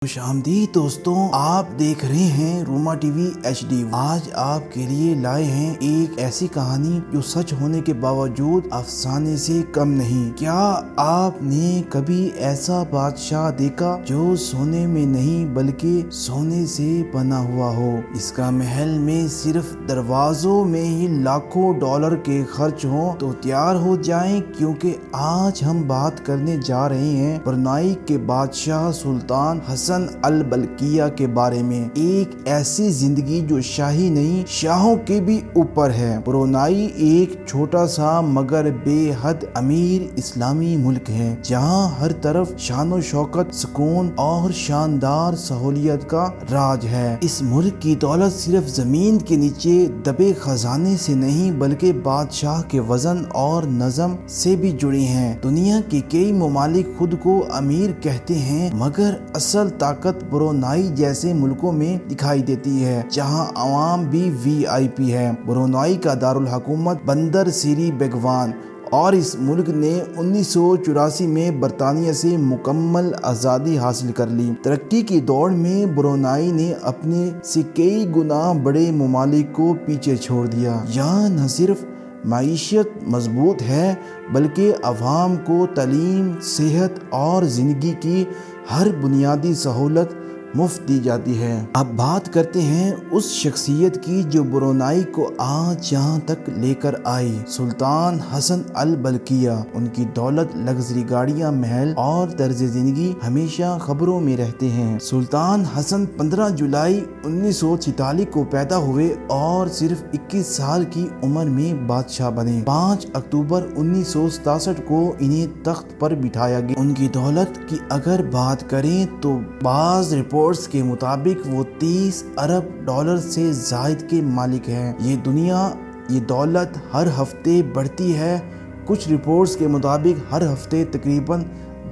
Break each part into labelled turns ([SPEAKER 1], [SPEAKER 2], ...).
[SPEAKER 1] خوش آمدید دوستوں، آپ دیکھ رہے ہیں روما ٹی وی HD۔ آج آپ کے لیے لائے ہیں ایک ایسی کہانی جو سچ ہونے کے باوجود افسانے سے کم نہیں۔ کیا آپ نے کبھی ایسا بادشاہ دیکھا جو سونے میں نہیں بلکہ سونے سے بنا ہوا ہو؟ اس کا محل میں صرف دروازوں میں ہی لاکھوں ڈالر کے خرچ ہوں تو تیار ہو جائیں، کیونکہ آج ہم بات کرنے جا رہے ہیں برونائی کے بادشاہ سلطان حسن البلقیہ کے بارے میں۔ ایک ایسی زندگی جو شاہی نہیں، شاہوں کے بھی اوپر ہے۔ برونائی ایک چھوٹا سا مگر بے حد امیر اسلامی ملک ہے، جہاں ہر طرف شان و شوکت، سکون اور شاندار سہولیت کا راج ہے۔ اس ملک کی دولت صرف زمین کے نیچے دبے خزانے سے نہیں بلکہ بادشاہ کے وزن اور نظم سے بھی جڑی ہیں۔ دنیا کے کئی ممالک خود کو امیر کہتے ہیں، مگر اصل طاقت برونائی جیسے ملکوں میں دکھائی دیتی ہے، جہاں عوام بھی VIP ہے۔ برونائی کا دارالحکومت بندر سری بیگوان، اور اس ملک نے 1984 میں برطانیہ سے مکمل آزادی حاصل کر لی۔ ترقی کی دوڑ میں برونائی نے اپنے سے کئی گنا بڑے ممالک کو پیچھے چھوڑ دیا۔ یہاں نہ صرف معیشت مضبوط ہے بلکہ عوام کو تعلیم، صحت اور زندگی کی ہر بنیادی سہولت مفت دی جاتی ہے۔ اب بات کرتے ہیں اس شخصیت کی جو برونائی کو آج یہاں تک لے کر آئی، سلطان حسن البلقیہ۔ ان کی دولت، لگژری گاڑیاں، محل اور طرز زندگی ہمیشہ خبروں میں رہتے ہیں۔ سلطان حسن 15 جولائی 1946 کو پیدا ہوئے اور صرف 21 سال کی عمر میں بادشاہ بنے۔ 5 اکتوبر 1967 کو انہیں تخت پر بٹھایا گیا۔ ان کی دولت کی اگر بات کریں تو بعض رپورٹس کے مطابق وہ 30 ارب ڈالر سے زائد کے مالک ہیں۔ یہ دولت ہر ہفتے بڑھتی ہے۔ کچھ رپورٹس کے مطابق ہر ہفتے تقریباً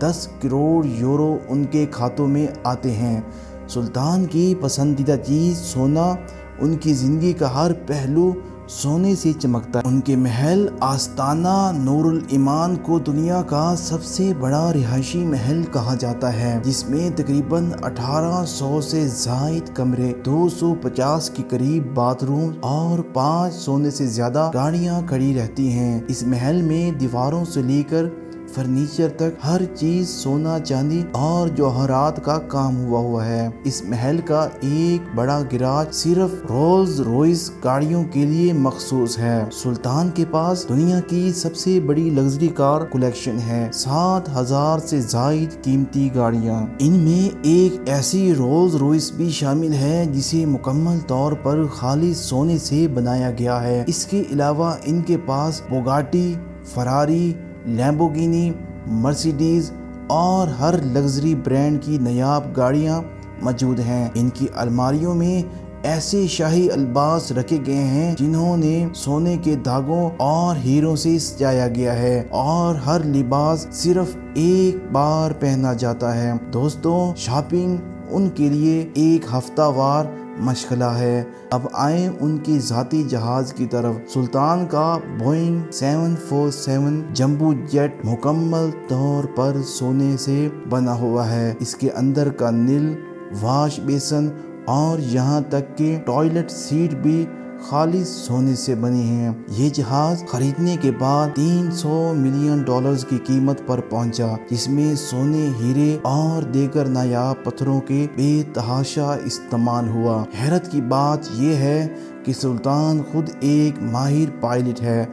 [SPEAKER 1] 10 کروڑ یورو ان کے کھاتوں میں آتے ہیں۔ سلطان کی پسندیدہ چیز سونا، ان کی زندگی کا ہر پہلو سونے سے چمکتا ہے۔ ان کے محل آستانہ نور الایمان کو دنیا کا سب سے بڑا رہائشی محل کہا جاتا ہے، جس میں تقریباً 1800 سے زائد کمرے، 250 کے قریب باتھ روم اور 5 سونے سے زیادہ گاڑیاں کھڑی رہتی ہیں۔ اس محل میں دیواروں سے لے کر فرنیچر تک ہر چیز سونا، چاندی اور جوہرات کا کام ہوا ہے۔ اس محل کا ایک بڑا گراج صرف رولز روئس گاڑیوں کے لیے مخصوص ہے۔ سلطان کے پاس دنیا کی سب سے بڑی لگژری کار کلیکشن ہے، 7000 سے زائد قیمتی گاڑیاں۔ ان میں ایک ایسی رولز روئس بھی شامل ہے جسے مکمل طور پر خالص سونے سے بنایا گیا ہے۔ اس کے علاوہ ان کے پاس بوگاٹی، فراری، لیمبورگینی، مرسیڈیز اور ہر لگژری برانڈ کی نایاب گاڑیاں موجود ہیں۔ ان کی الماریوں میں ایسے شاہی الباس رکھے گئے ہیں جنہوں نے سونے کے دھاگوں اور ہیروں سے سجایا گیا ہے، اور ہر لباس صرف ایک بار پہنا جاتا ہے۔ دوستوں، شاپنگ ان کے لیے ایک ہفتہ وار مشغلہ ہے۔ اب آئیں ان کی ذاتی جہاز کی طرف۔ سلطان کا بوئنگ 747 جمبو جیٹ مکمل طور پر سونے سے بنا ہوا ہے۔ اس کے اندر کا نل، واش بیسن اور یہاں تک کہ ٹوائلٹ سیٹ بھی خالص سونے سے بنے ہیں۔ یہ جہاز خریدنے کے بعد $300 ملین کی قیمت پر پہنچا، جس میں سونے، ہیرے اور دیگر نایاب پتھروں کے بے تحاشا استعمال ہوا۔ حیرت کی بات یہ ہے کہ سلطان خود ایک ماہر پائلٹ ہے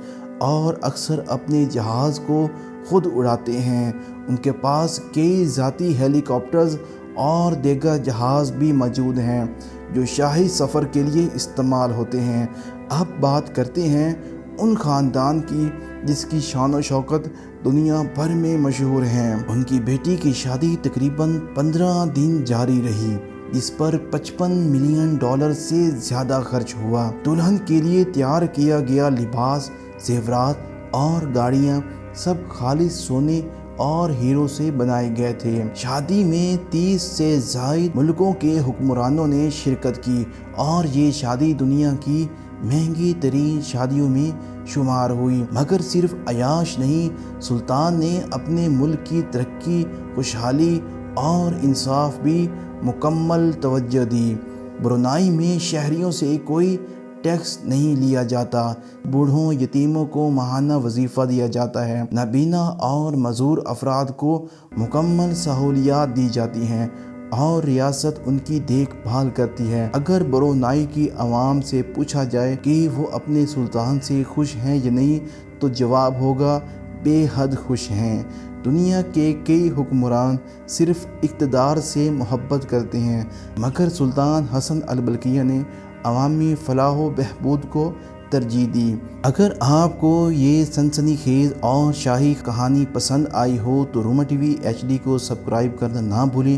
[SPEAKER 1] اور اکثر اپنے جہاز کو خود اڑاتے ہیں۔ ان کے پاس کئی ذاتی ہیلی کاپٹرز اور دیگر جہاز بھی موجود ہیں جو شاہی سفر کے لیے استعمال ہوتے ہیں۔ اب بات کرتے ہیں ان خاندان کی جس کی شان و شوکت دنیا بھر میں مشہور ہے۔ ان کی بیٹی کی شادی تقریباً 15 دن جاری رہی، جس پر $55 ملین سے زیادہ خرچ ہوا۔ دلہن کے لیے تیار کیا گیا لباس، زیورات اور گاڑیاں سب خالص سونے اور ہیروں سے بنائے گئے تھے۔ شادی میں 30 سے زائد ملکوں کے حکمرانوں نے شرکت کی، اور یہ شادی دنیا کی مہنگی ترین شادیوں میں شمار ہوئی۔ مگر صرف عیاش نہیں، سلطان نے اپنے ملک کی ترقی، خوشحالی اور انصاف بھی مکمل توجہ دی۔ برونائی میں شہریوں سے کوئی ٹیکس نہیں لیا جاتا، بوڑھوں یتیموں کو ماہانہ وظیفہ دیا جاتا ہے، نابینا اور معذور افراد کو مکمل سہولیات دی جاتی ہیں اور ریاست ان کی دیکھ بھال کرتی ہے۔ اگر برونائی کی عوام سے پوچھا جائے کہ وہ اپنے سلطان سے خوش ہیں یا نہیں تو جواب ہوگا بے حد خوش ہیں۔ دنیا کے کئی حکمران صرف اقتدار سے محبت کرتے ہیں، مگر سلطان حسن البلقیہ نے عوامی فلاح و بہبود کو ترجیح دی۔ اگر آپ کو یہ سنسنی خیز اور شاہی کہانی پسند آئی ہو تو روما ٹی وی HD کو سبسکرائب کرنا نہ بھولیں